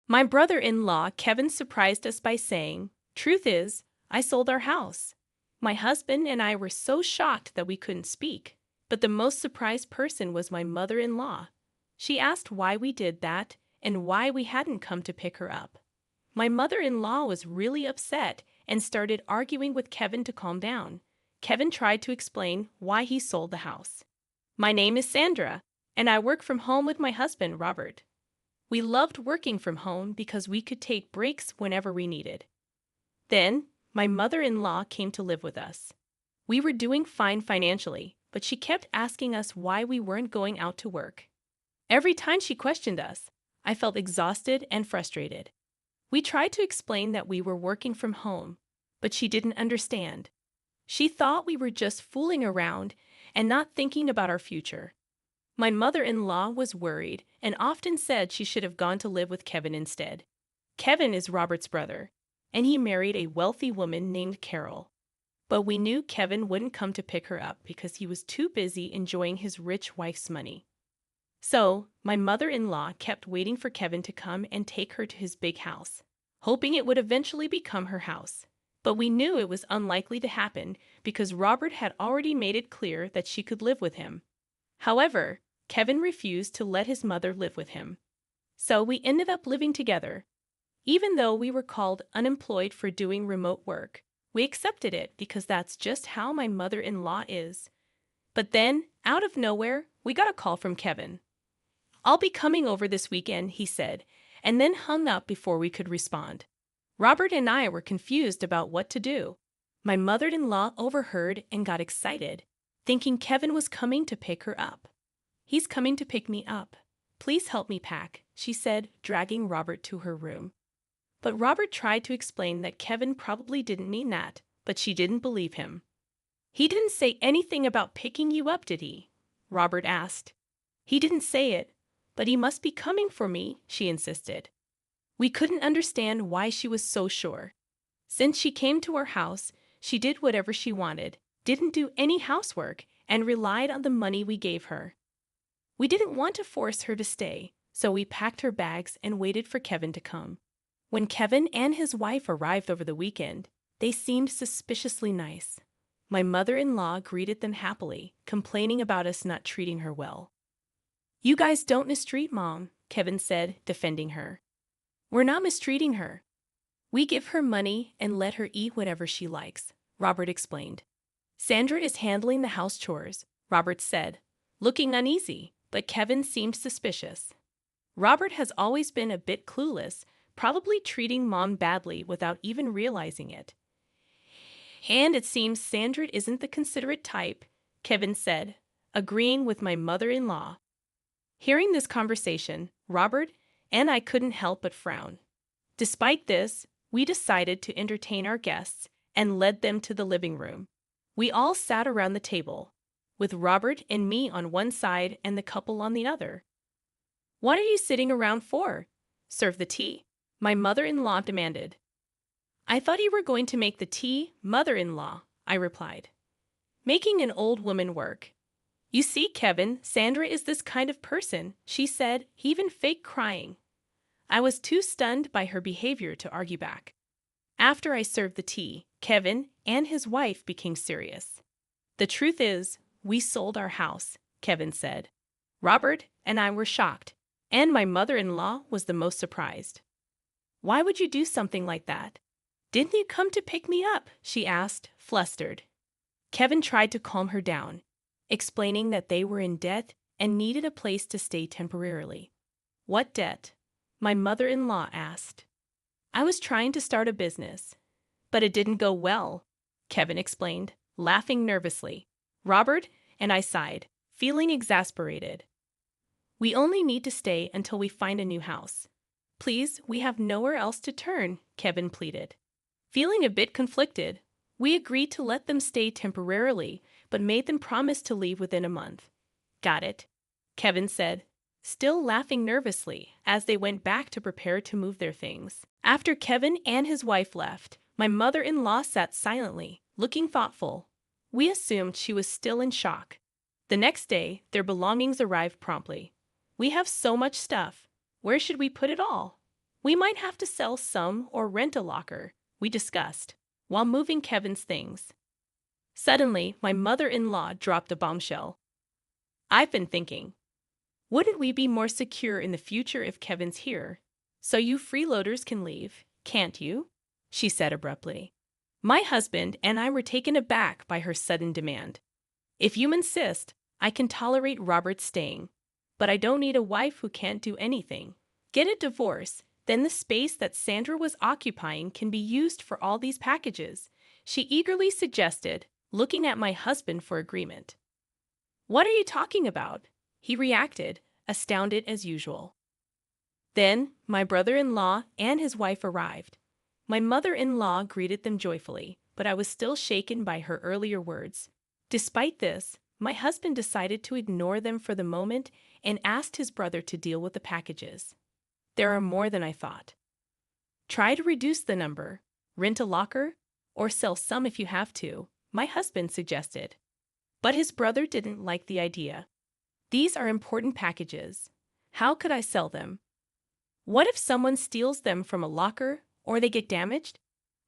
My brother-in-law, Kevin, surprised us by saying, "Truth is, I sold our house." My husband and I were so shocked that we couldn't speak. But the most surprised person was my mother-in-law. She asked why we did that and why we hadn't come to pick her up. My mother-in-law was really upset and started arguing with Kevin to calm down. Kevin tried to explain why he sold the house. "My name is Sandra, and I work from home with my husband, Robert. We loved working from home because we could take breaks whenever we needed. Then, my mother-in-law came to live with us. We were doing fine financially, but she kept asking us why we weren't going out to work. Every time she questioned us, I felt exhausted and frustrated. We tried to explain that we were working from home, but she didn't understand. She thought we were just fooling around and not thinking about our future. My mother-in-law was worried and often said she should have gone to live with Kevin instead. Kevin is Robert's brother, and he married a wealthy woman named Carol. But we knew Kevin wouldn't come to pick her up because he was too busy enjoying his rich wife's money. So, my mother-in-law kept waiting for Kevin to come and take her to his big house, hoping it would eventually become her house. But we knew it was unlikely to happen because Robert had already made it clear that she could live with him. However, Kevin refused to let his mother live with him. So we ended up living together. Even though we were called unemployed for doing remote work, we accepted it because that's just how my mother-in-law is. But then, out of nowhere, we got a call from Kevin. "I'll be coming over this weekend," he said, and then hung up before we could respond. Robert and I were confused about what to do. My mother-in-law overheard and got excited, thinking Kevin was coming to pick her up. "He's coming to pick me up. Please help me pack," she said, dragging Robert to her room. But Robert tried to explain that Kevin probably didn't mean that, but she didn't believe him. "He didn't say anything about picking you up, did he?" Robert asked. "He didn't say it, but he must be coming for me," she insisted. We couldn't understand why she was so sure. Since she came to our house, she did whatever she wanted, didn't do any housework, and relied on the money we gave her. We didn't want to force her to stay, so we packed her bags and waited for Kevin to come. When Kevin and his wife arrived over the weekend, they seemed suspiciously nice. My mother-in-law greeted them happily, complaining about us not treating her well. "You guys don't mistreat Mom," Kevin said, defending her. "We're not mistreating her. We give her money and let her eat whatever she likes," Robert explained. "Sandra is handling the house chores," Robert said, looking uneasy, but Kevin seemed suspicious. Robert has always been a bit clueless, probably treating Mom badly without even realizing it. "And it seems Sandra isn't the considerate type," Kevin said, agreeing with my mother-in-law. Hearing this conversation, Robert and I couldn't help but frown. Despite this, we decided to entertain our guests and led them to the living room. We all sat around the table, with Robert and me on one side and the couple on the other. "What are you sitting around for? Serve the tea," my mother-in-law demanded. "I thought you were going to make the tea, mother-in-law," I replied. "Making an old woman work. You see, Kevin, Sandra is this kind of person," she said, even fake crying. I was too stunned by her behavior to argue back. After I served the tea, Kevin and his wife became serious. "The truth is, we sold our house," Kevin said. Robert and I were shocked, and my mother-in-law was the most surprised. "Why would you do something like that? Didn't you come to pick me up?" she asked, flustered. Kevin tried to calm her down, explaining that they were in debt and needed a place to stay temporarily. "What debt?" my mother-in-law asked. "I was trying to start a business, but it didn't go well," Kevin explained, laughing nervously. Robert and I sighed, feeling exasperated. "We only need to stay until we find a new house. Please, we have nowhere else to turn," Kevin pleaded. Feeling a bit conflicted, we agreed to let them stay temporarily, but made them promise to leave within a month. "Got it," Kevin said, still laughing nervously as they went back to prepare to move their things. After Kevin and his wife left, my mother-in-law sat silently, looking thoughtful. We assumed she was still in shock. The next day, their belongings arrived promptly. "We have so much stuff. Where should we put it all?" We might have to sell some or rent a locker, we discussed, while moving Kevin's things. Suddenly, my mother-in-law dropped a bombshell. I've been thinking, wouldn't we be more secure in the future if Kevin's here? So you freeloaders can leave, can't you? She said abruptly. My husband and I were taken aback by her sudden demand. If you insist, I can tolerate Robert staying, but I don't need a wife who can't do anything. Get a divorce, then the space that Sandra was occupying can be used for all these packages, she eagerly suggested, looking at my husband for agreement. What are you talking about? He reacted, astounded as usual. Then, my brother-in-law and his wife arrived. My mother-in-law greeted them joyfully, but I was still shaken by her earlier words. Despite this, my husband decided to ignore them for the moment and asked his brother to deal with the packages. There are more than I thought. Try to reduce the number, rent a locker, or sell some if you have to, my husband suggested. But his brother didn't like the idea. These are important packages. How could I sell them? What if someone steals them from a locker or they get damaged?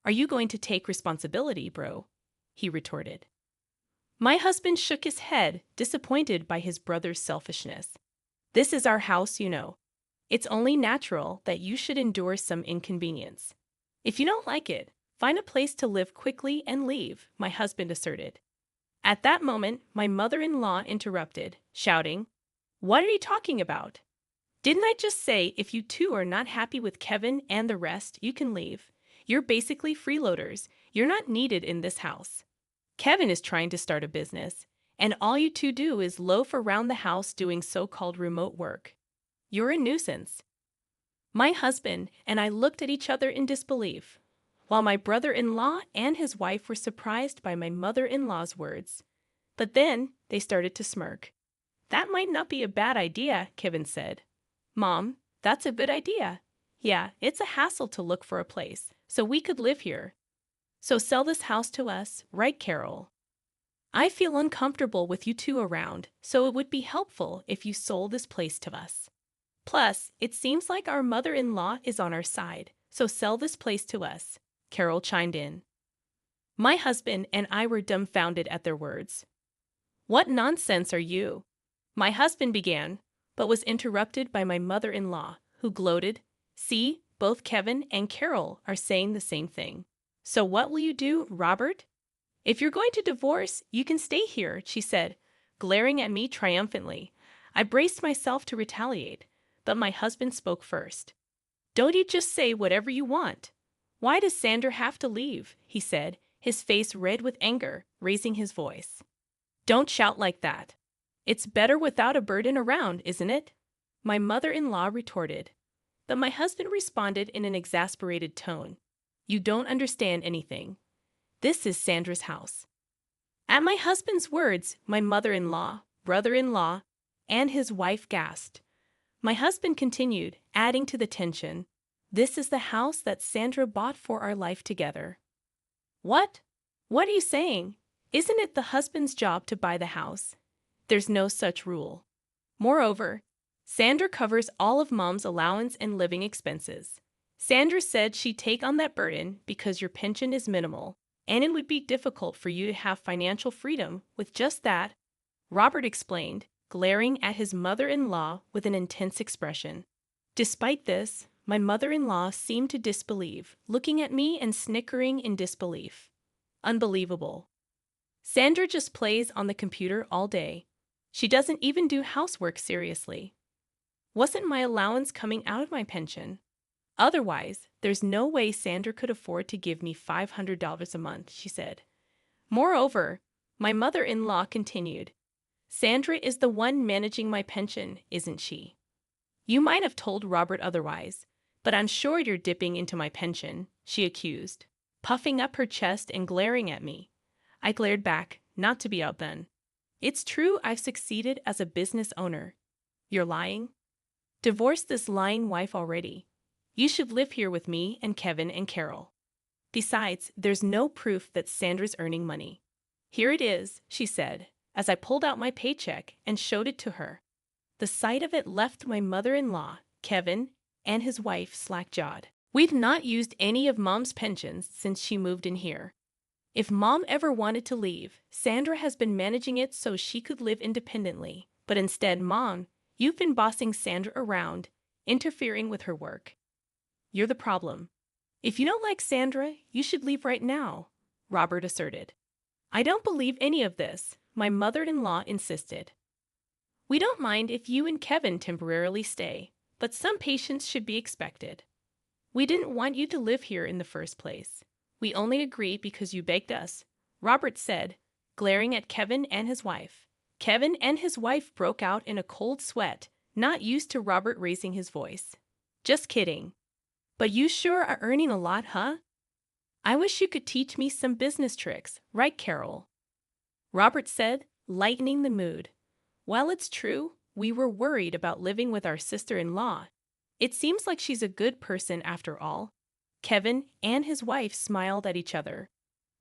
Are you going to take responsibility, bro? He retorted. My husband shook his head, disappointed by his brother's selfishness. This is our house, you know. It's only natural that you should endure some inconvenience. If you don't like it, find a place to live quickly and leave, my husband asserted. At that moment, my mother-in-law interrupted, shouting, What are you talking about? Didn't I just say if you two are not happy with Kevin and the rest, you can leave? You're basically freeloaders. You're not needed in this house. Kevin is trying to start a business, and all you two do is loaf around the house doing so-called remote work. You're a nuisance. My husband and I looked at each other in disbelief, while my brother-in-law and his wife were surprised by my mother-in-law's words. But then they started to smirk. That might not be a bad idea, Kevin said. Mom, that's a good idea. Yeah, it's a hassle to look for a place, so we could live here. So sell this house to us, right, Carol? I feel uncomfortable with you two around, so it would be helpful if you sold this place to us. Plus, it seems like our mother-in-law is on our side, so sell this place to us, Carol chimed in. My husband and I were dumbfounded at their words. What nonsense are you? My husband began, but was interrupted by my mother-in-law, who gloated, See, both Kevin and Carol are saying the same thing. So what will you do, Robert? If you're going to divorce, you can stay here, she said, glaring at me triumphantly. I braced myself to retaliate, but my husband spoke first. Don't you just say whatever you want? Why does Sandra have to leave? He said, his face red with anger, raising his voice. Don't shout like that. It's better without a burden around, isn't it? My mother-in-law retorted. But my husband responded in an exasperated tone. You don't understand anything. This is Sandra's house. At my husband's words, my mother-in-law, brother-in-law, and his wife gasped. My husband continued, adding to the tension. This is the house that Sandra bought for our life together. What? What are you saying? Isn't it the husband's job to buy the house? There's no such rule. Moreover, Sandra covers all of Mom's allowance and living expenses. Sandra said she'd take on that burden because your pension is minimal, and it would be difficult for you to have financial freedom with just that, Robert explained, glaring at his mother-in-law with an intense expression. Despite this, my mother-in-law seemed to disbelieve, looking at me and snickering in disbelief. Unbelievable. Sandra just plays on the computer all day. She doesn't even do housework seriously. Wasn't my allowance coming out of my pension? Otherwise, there's no way Sandra could afford to give me $500 a month, she said. Moreover, my mother-in-law continued, Sandra is the one managing my pension, isn't she? You might have told Robert otherwise, but I'm sure you're dipping into my pension, she accused, puffing up her chest and glaring at me. I glared back, not to be outdone. It's true I've succeeded as a business owner. You're lying? Divorce this lying wife already. You should live here with me and Kevin and Carol. Besides, there's no proof that Sandra's earning money. Here it is, she said, as I pulled out my paycheck and showed it to her. The sight of it left my mother-in-law, Kevin, and his wife slack-jawed. We've not used any of Mom's pensions since she moved in here. If Mom ever wanted to leave, Sandra has been managing it so she could live independently. But instead, Mom, you've been bossing Sandra around, interfering with her work. You're the problem. If you don't like Sandra, you should leave right now, Robert asserted. I don't believe any of this, my mother-in-law insisted. We don't mind if you and Kevin temporarily stay, but some patience should be expected. We didn't want you to live here in the first place. We only agreed because you begged us, Robert said, glaring at Kevin and his wife. Kevin and his wife broke out in a cold sweat, not used to Robert raising his voice. Just kidding. But you sure are earning a lot, huh? I wish you could teach me some business tricks, right, Carol? Robert said, lightening the mood. Well, it's true, we were worried about living with our sister-in-law. It seems like she's a good person after all. Kevin and his wife smiled at each other.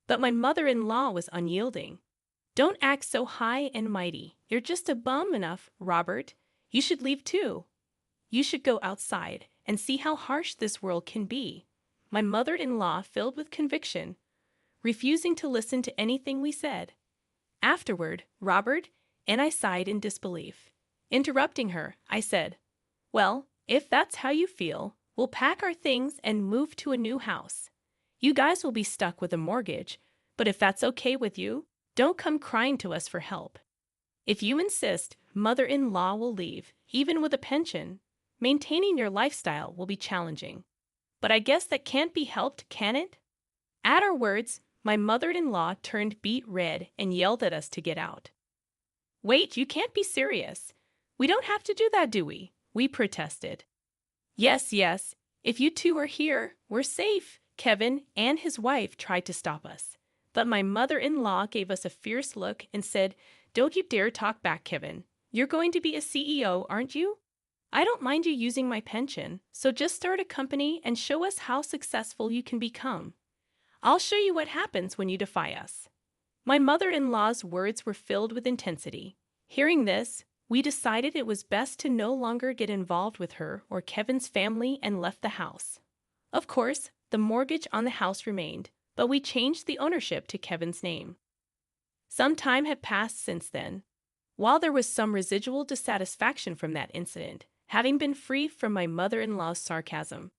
But my mother-in-law was unyielding. Don't act so high and mighty. You're just a bum enough, Robert. You should leave too. You should go outside and see how harsh this world can be. My mother-in-law filled with conviction, refusing to listen to anything we said. Afterward, Robert and I sighed in disbelief. Interrupting her, I said, well, if that's how you feel, we'll pack our things and move to a new house. You guys will be stuck with a mortgage, but if that's okay with you, don't come crying to us for help. If you insist, mother-in-law will leave, even with a pension. Maintaining your lifestyle will be challenging. But I guess that can't be helped, can it? At our words, my mother-in-law turned beet red and yelled at us to get out. Wait, you can't be serious. We don't have to do that, do we? We protested. Yes, if you two are here, we're safe. Kevin and his wife tried to stop us. But my mother-in-law gave us a fierce look and said, don't you dare talk back, Kevin. You're going to be a CEO, aren't you? I don't mind you using my pension, so just start a company and show us how successful you can become. I'll show you what happens when you defy us. My mother-in-law's words were filled with intensity. Hearing this, we decided it was best to no longer get involved with her or Kevin's family and left the house. Of course, the mortgage on the house remained, but we changed the ownership to Kevin's name. Some time had passed since then. While there was some residual dissatisfaction from that incident, having been free from my mother-in-law's sarcasm,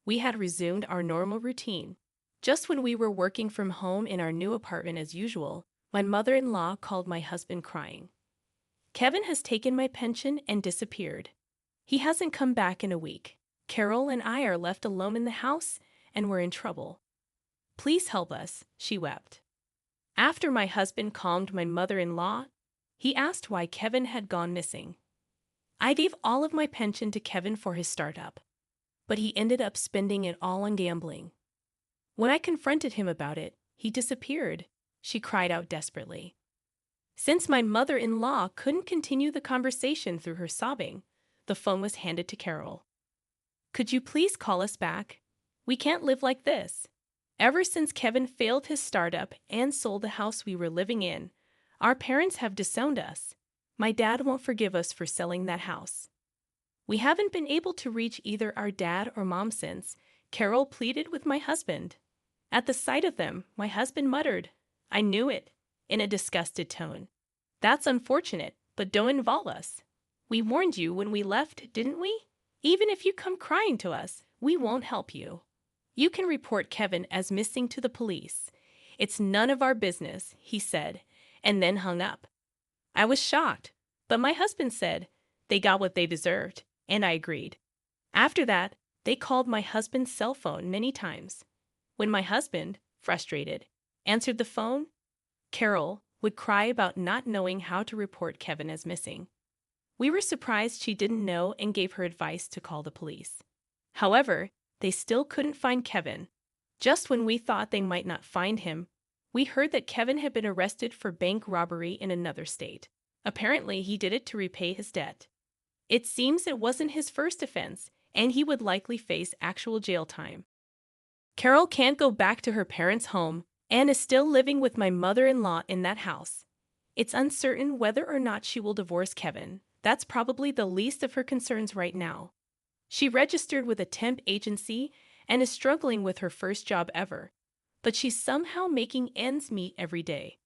we had resumed our normal routine. Just when we were working from home in our new apartment as usual, my mother-in-law called my husband crying. Kevin has taken my pension and disappeared. He hasn't come back in a week. Carol and I are left alone in the house, and we're in trouble. Please help us, she wept. After my husband calmed my mother-in-law, he asked why Kevin had gone missing. I gave all of my pension to Kevin for his startup, but he ended up spending it all on gambling. When I confronted him about it, he disappeared, she cried out desperately. Since my mother-in-law couldn't continue the conversation through her sobbing, the phone was handed to Carol. Could you please call us back? We can't live like this. Ever since Kevin failed his startup and sold the house we were living in, our parents have disowned us. My dad won't forgive us for selling that house. We haven't been able to reach either our dad or mom since, Carol pleaded with my husband. At the sight of them, my husband muttered, I knew it, in a disgusted tone. That's unfortunate, but don't involve us. We warned you when we left, didn't we? Even if you come crying to us, we won't help you. You can report Kevin as missing to the police. It's none of our business, he said, and then hung up. I was shocked, but my husband said they got what they deserved, and I agreed. After that, they called my husband's cell phone many times. When my husband, frustrated, answered the phone, Carol would cry about not knowing how to report Kevin as missing. We were surprised she didn't know and gave her advice to call the police. However, they still couldn't find Kevin. Just when we thought they might not find him, we heard that Kevin had been arrested for bank robbery in another state. Apparently, he did it to repay his debt. It seems it wasn't his first offense, and he would likely face actual jail time. Carol can't go back to her parents' home and is still living with my mother-in-law in that house. It's uncertain whether or not she will divorce Kevin. That's probably the least of her concerns right now. She registered with a temp agency and is struggling with her first job ever, but she's somehow making ends meet every day.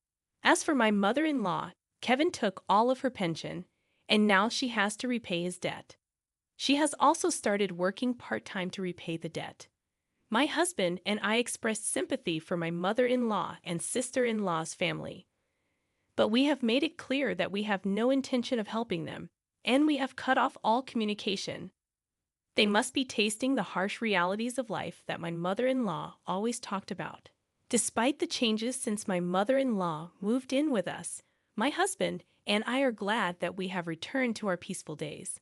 As for my mother-in-law, Kevin took all of her pension, and now she has to repay his debt. She has also started working part-time to repay the debt. My husband and I expressed sympathy for my mother-in-law and sister-in-law's family, but we have made it clear that we have no intention of helping them, and we have cut off all communication. They must be tasting the harsh realities of life that my mother-in-law always talked about. Despite the changes since my mother-in-law moved in with us, my husband and I are glad that we have returned to our peaceful days.